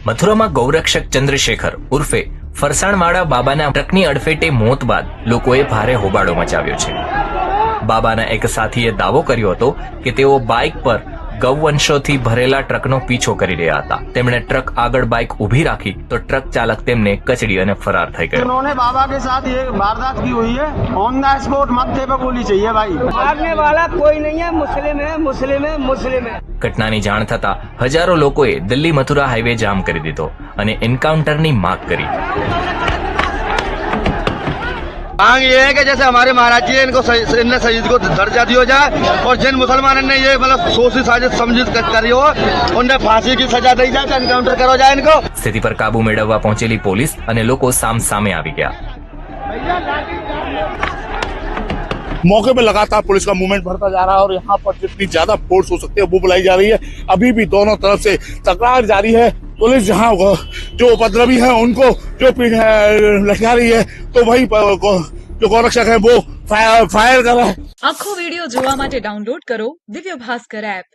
મથુરામાં ગૌરક્ષક ચંદ્રશેખર ઉર્ફે ફરસાણવાળા બાબાના ટ્રકની અડફેટે મોત બાદ લોકોએ ભારે હોબાળો મચાવ્યો છે. બાબાના એક સાથીએ દાવો કર્યો હતો કે તેઓ બાઇક પર ગૌવંશોથી ભરેલા ટ્રકનો પીછો કરી રહ્યા હતા. તેમણે ટ્રક આગળ બાઇક ઊભી રાખી તો ટ્રક ચાલક તેમને કચડી અને ફરાર થઈ ગયો. उन्होंने बाबा के साथ ये वारदात की हुई है. ऑन द स्पॉट मत्थे पे गोली चाहिए भाई. मारने वाला कोई नहीं है, मुस्लिम है, मुस्लिम है, मुस्लिम है. ઘટનાની જાણ થતા હજારો લોકોએ દિલ્હી મથુરા હાઈવે જામ કરી દીધો અને એન્કાઉન્ટરની માંગ કરી. मांग ये है कि जैसे हमारे महाराज जी इनको इनने शहीद को दर्जा दिया जाए और जिन मुसलमानों ने ये मतलब सोची साजिश समझी करी हो उन्हें फांसी की सजा दी जाए, एनकाउंटर करो जाए इनको. સ્થિતિ પર કાબુ મેળવવા પહોંચેલી પોલીસ અને લોકો સામે આવી ગયા. मौके पे लगातार पुलिस का मूवमेंट बढ़ता जा रहा है और यहाँ पर जितनी ज्यादा फोर्स हो सकती है वो बुलाई जा रही है. अभी भी दोनों तरफ से तकरार जारी है. पुलिस जहाँ जो उपद्रवी है उनको जो लटका रही है तो वही जो गौरक्षक है वो फायर कर रहा है. આખો વિડિયો જોવા માટે ડાઉનલોડ કરો દિવ્ય ભાસ્કર એપ.